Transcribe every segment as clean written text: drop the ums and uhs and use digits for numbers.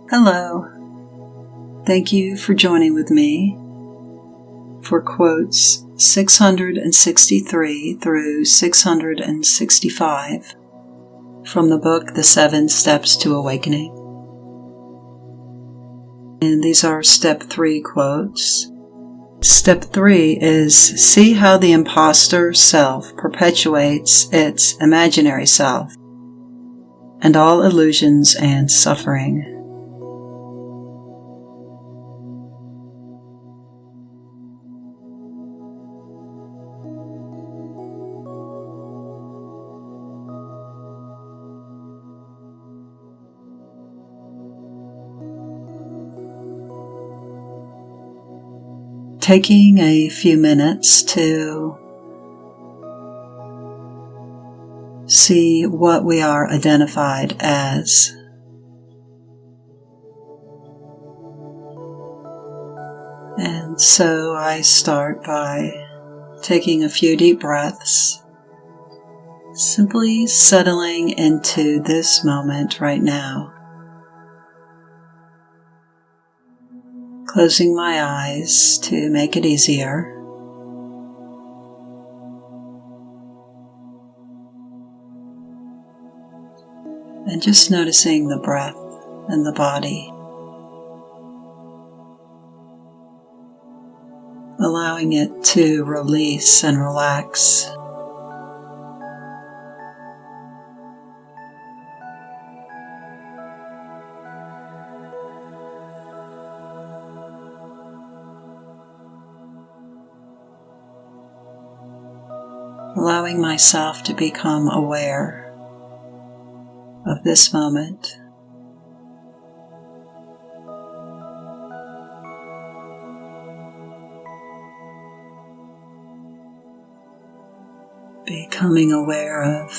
Hello. Thank you for joining with me for quotes 663 through 665 from the book The 7 Steps to Awakening. And these are Step 3 quotes. Step 3 is see how the impostor self perpetuates its imaginary self and all illusions and suffering. Taking a few minutes to see what we are identified as. And so I start by taking a few deep breaths, simply settling into this moment right now. Closing my eyes to make it easier. And just noticing the breath and the body. Allowing it to release and relax. Allowing myself to become aware of this moment. Becoming aware of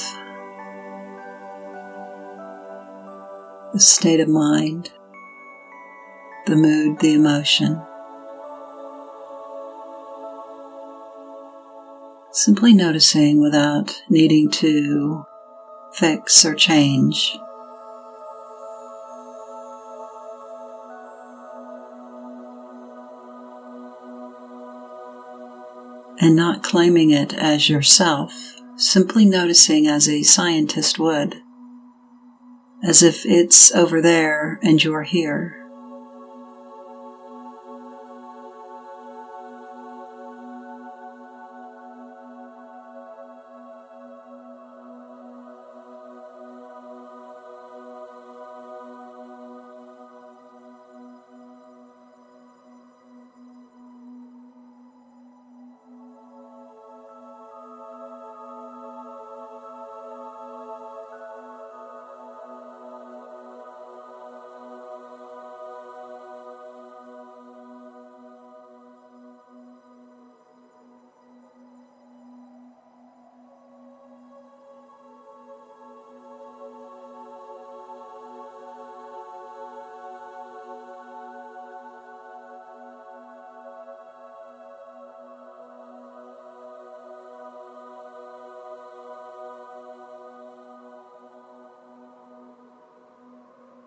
the state of mind, the mood, the emotion. Simply noticing without needing to fix or change. And not claiming it as yourself, simply noticing as a scientist would, as if it's over there and you're here.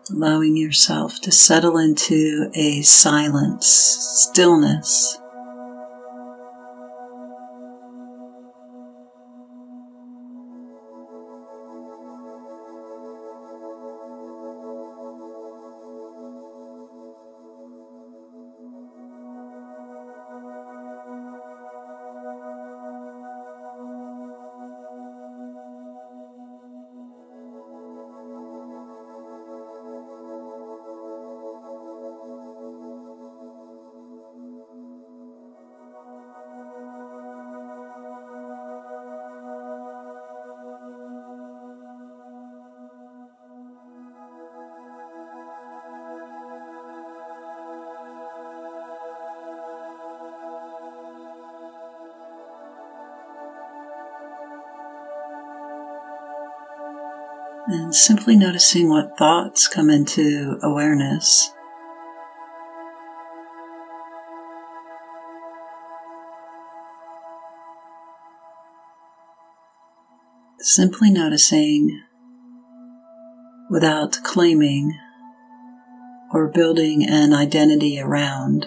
Allowing yourself to settle into a silence, stillness. And simply noticing what thoughts come into awareness. Simply noticing without claiming or building an identity around.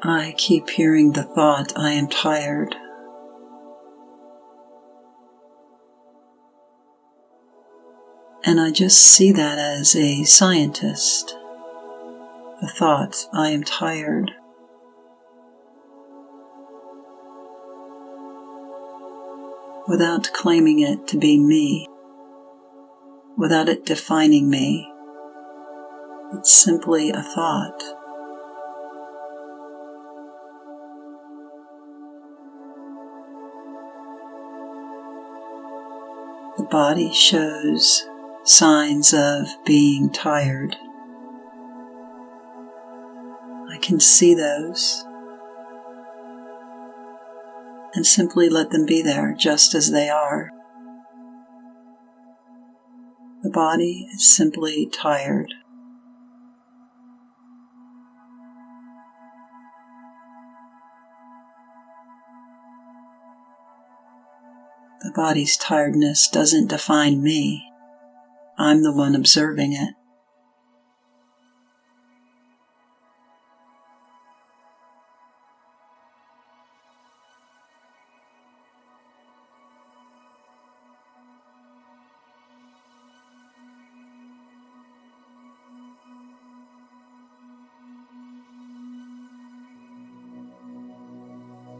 I keep hearing the thought, I am tired. And I just see that as a scientist. The thought, I am tired. Without claiming it to be me. Without it defining me. It's simply a thought. The body shows signs of being tired. I can see those and simply let them be there just as they are. The body is simply tired. The body's tiredness doesn't define me. I'm the one observing it.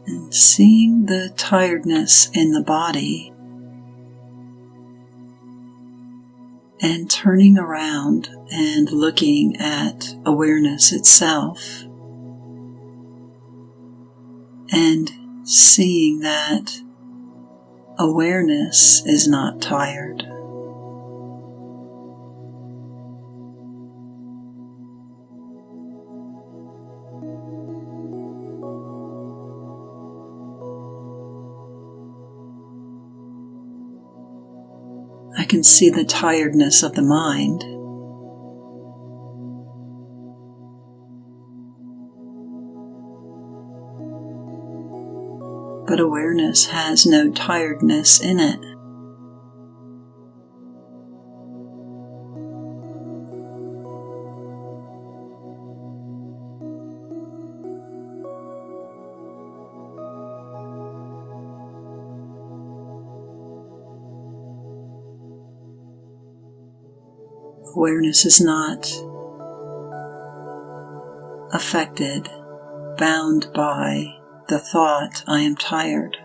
And seeing the tiredness in the body and turning around and looking at awareness itself and seeing that awareness is not tired. I can see the tiredness of the mind. But awareness has no tiredness in it. Awareness is not affected, bound by the thought, I am tired.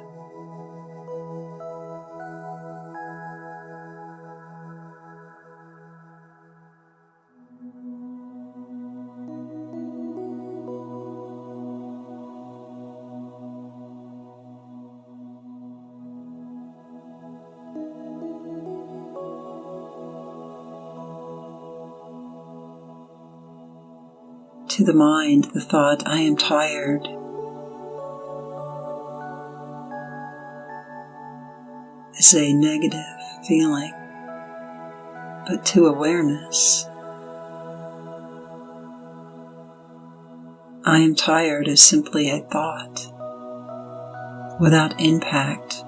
To the mind, the thought, I am tired, is a negative feeling. But to awareness, I am tired is simply a thought, without impact.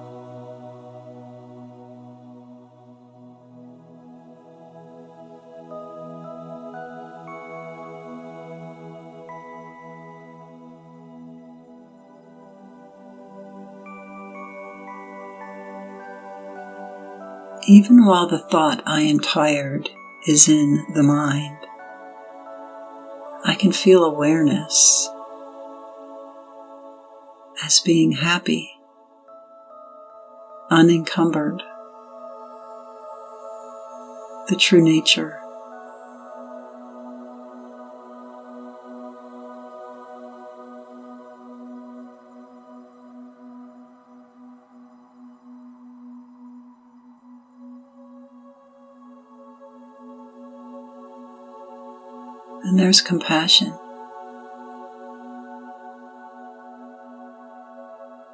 Even while the thought, I am tired, is in the mind, I can feel awareness as being happy, unencumbered. the true nature. And there's compassion.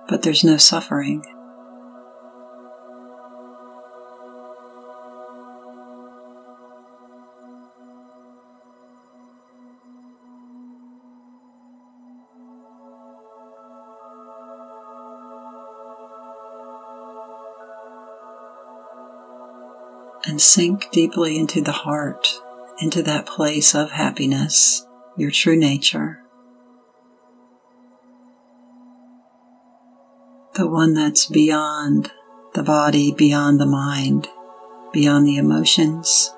But there's no suffering. And sink deeply into the heart, into that place of happiness, your true nature. The one that's beyond the body, beyond the mind, beyond the emotions.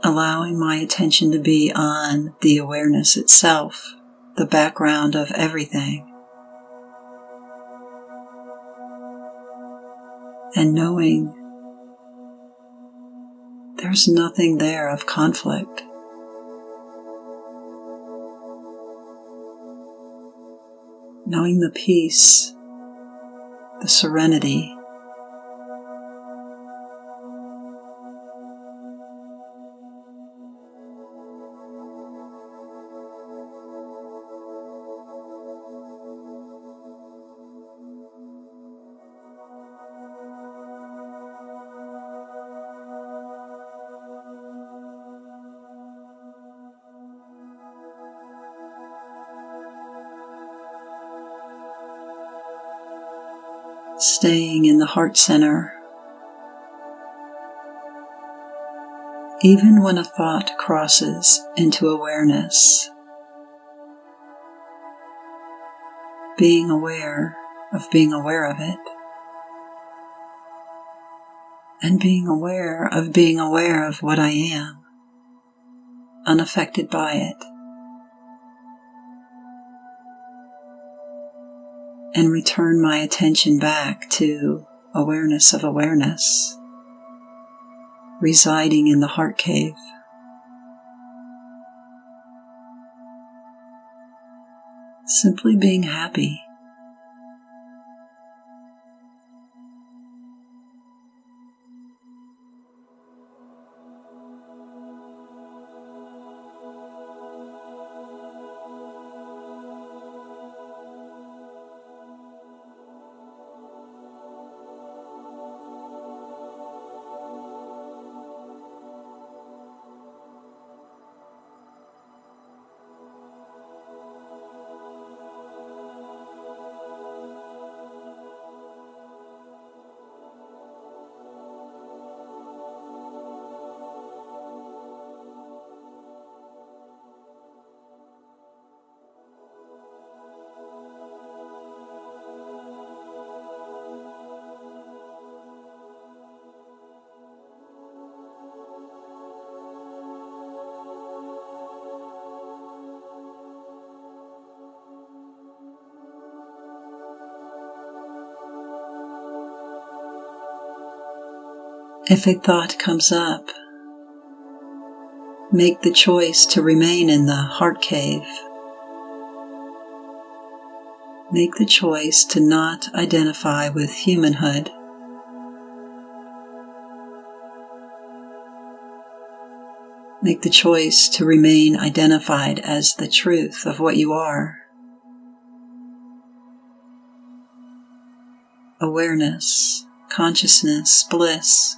Allowing my attention to be on the awareness itself, the background of everything. And knowing there's nothing there of conflict. Knowing the peace, the serenity. Staying in the heart center. Even when a thought crosses into awareness, being aware of it, and being aware of what I am, unaffected by it, and return my attention back to awareness of awareness, residing in the heart cave. Simply being happy. If a thought comes up, make the choice to remain in the heart cave. Make the choice to not identify with humanhood. Make the choice to remain identified as the truth of what you are. Awareness, consciousness, bliss.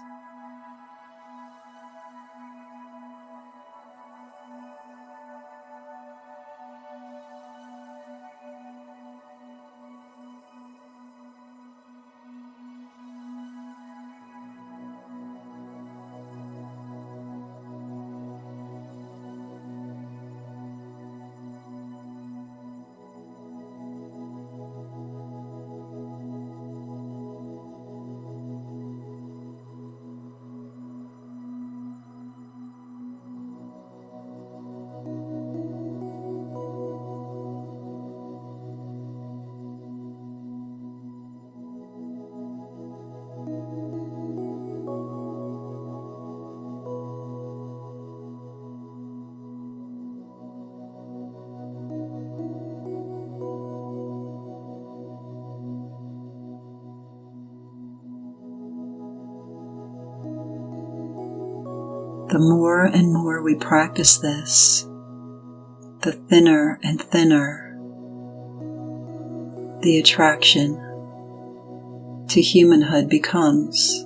the more and more we practice this, the thinner and thinner the attraction to humanhood becomes.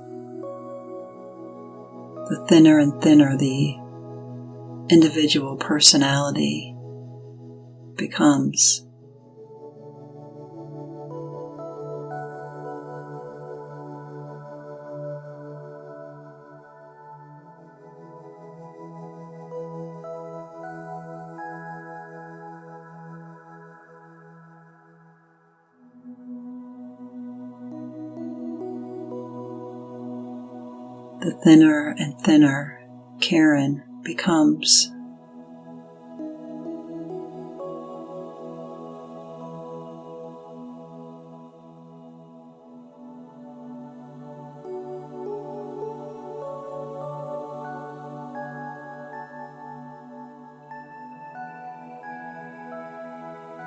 The thinner and thinner the individual personality becomes. The thinner and thinner Karen becomes.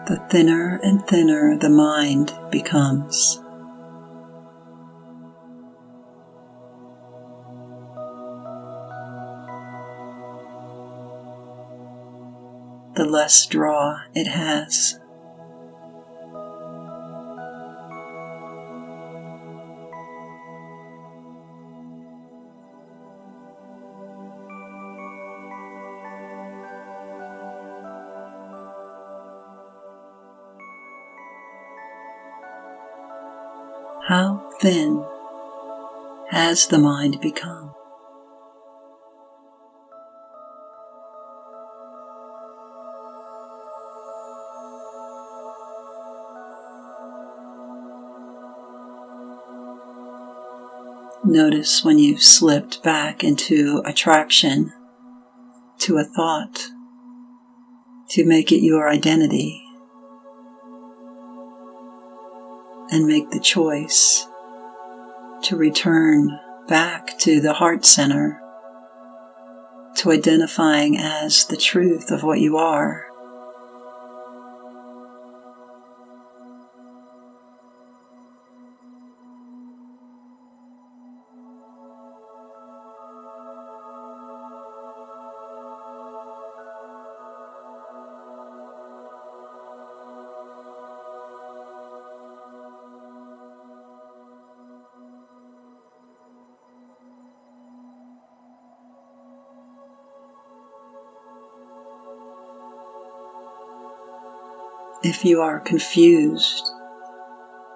The thinner and thinner the mind becomes. The less draw it has. How thin has the mind become? Notice when you've slipped back into attraction to a thought to make it your identity, and make the choice to return back to the heart center, to identifying as the truth of what you are. If you are confused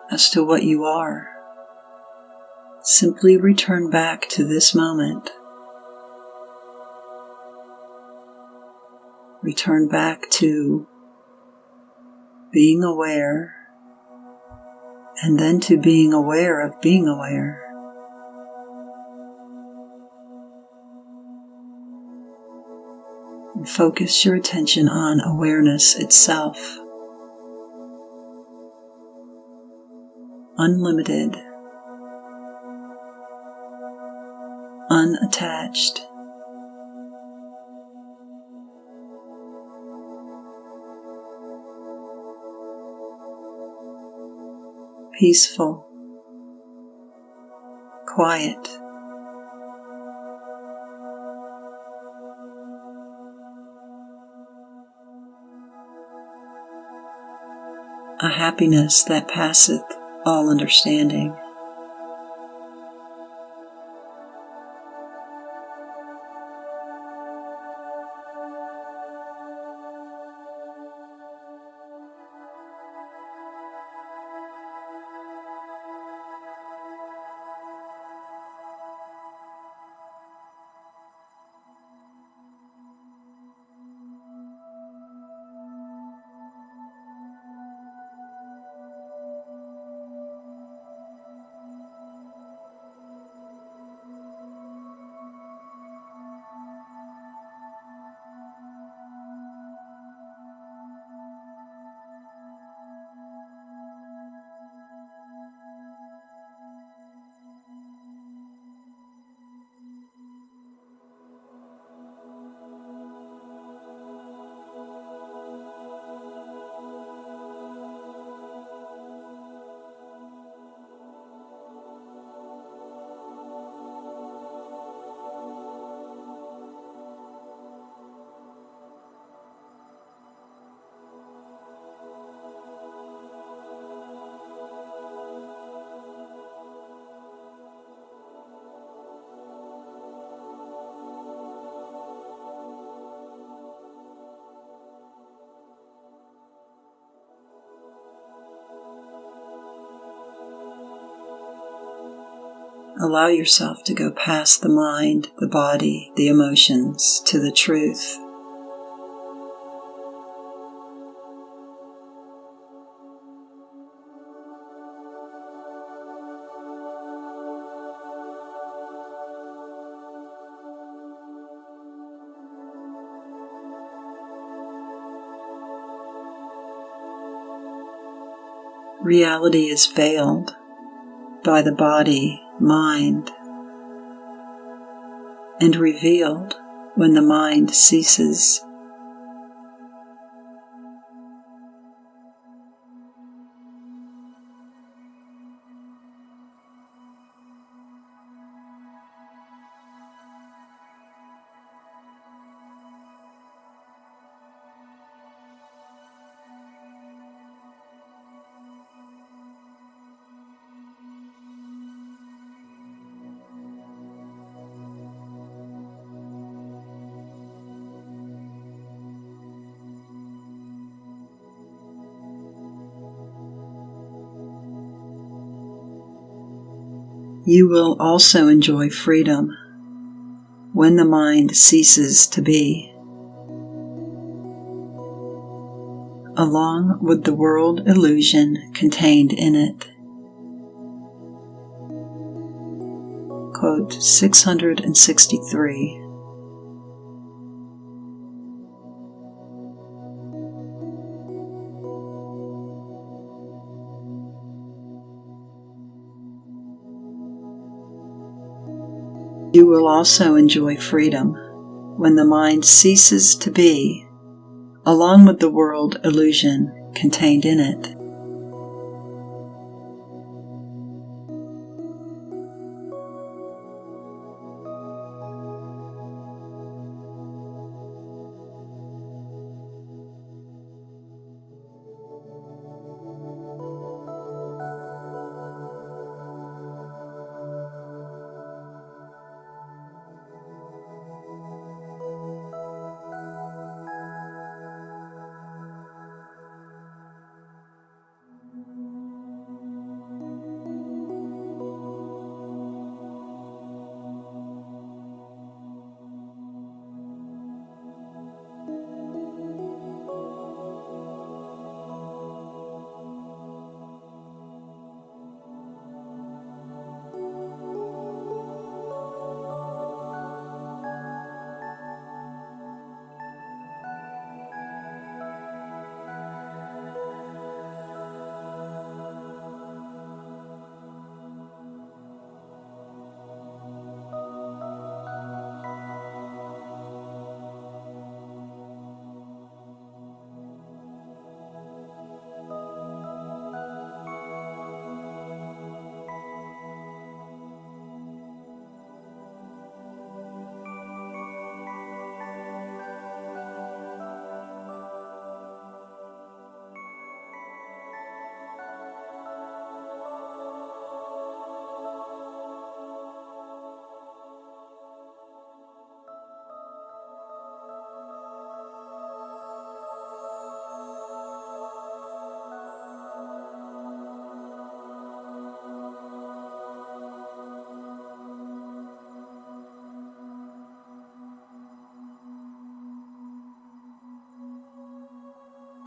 as to what you are, simply return back to this moment. Return back to being aware, and then to being aware of being aware. And focus your attention on awareness itself. Unlimited, unattached, peaceful, quiet, a happiness that passeth all understanding. Allow yourself to go past the mind, the body, the emotions, to the truth. Reality is veiled by the body, mind, and revealed when the mind ceases. You will also enjoy freedom when the mind ceases to be, along with the world illusion contained in it. Quote 663. You will also enjoy freedom when the mind ceases to be, along with the world illusion contained in it.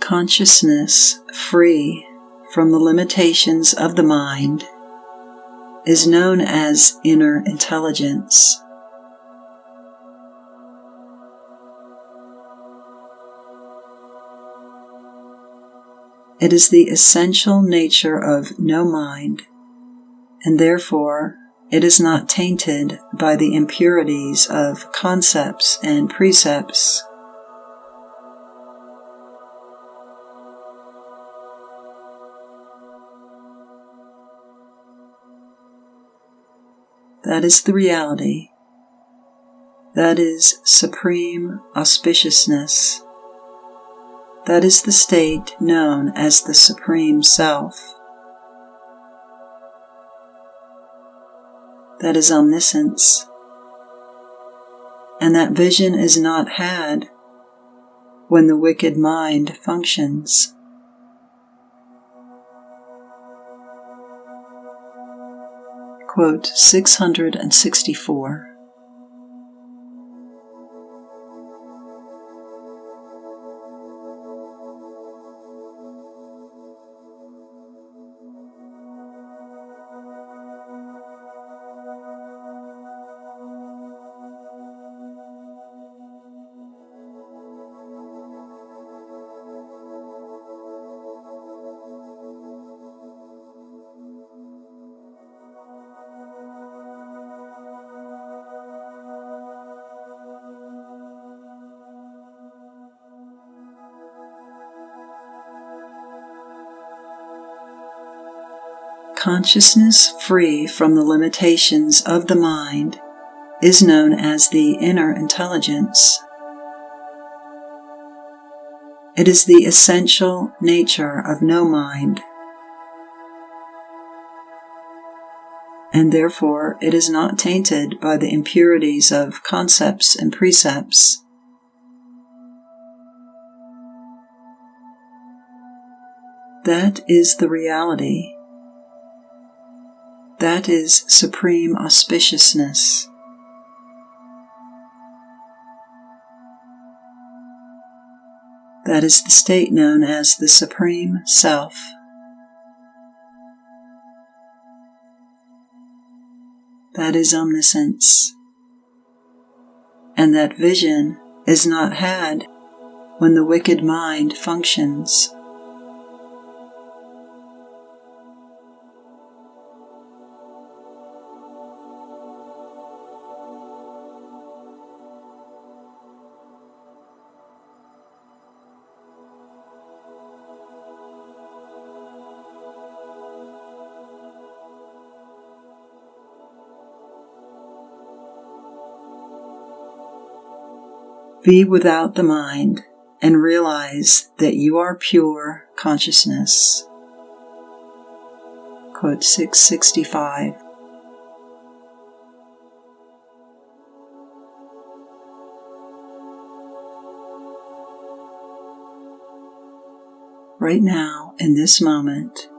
Consciousness free from the limitations of the mind is known as inner intelligence. It is the essential nature of no mind, and therefore it is not tainted by the impurities of concepts and precepts. That is the reality. That is supreme auspiciousness. That is the state known as the Supreme Self. That is omniscience. And that vision is not had when the wicked mind functions. Quote 664. Consciousness free from the limitations of the mind is known as the inner intelligence. It is the essential nature of no mind, and therefore it is not tainted by the impurities of concepts and precepts. That is the reality. That is supreme auspiciousness. That is the state known as the Supreme Self. That is omniscience. And that vision is not had when the wicked mind functions. Be without the mind and realize that you are pure consciousness. Quote 665. Right now, in this moment,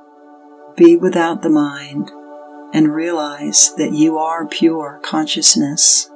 be without the mind and realize that you are pure consciousness.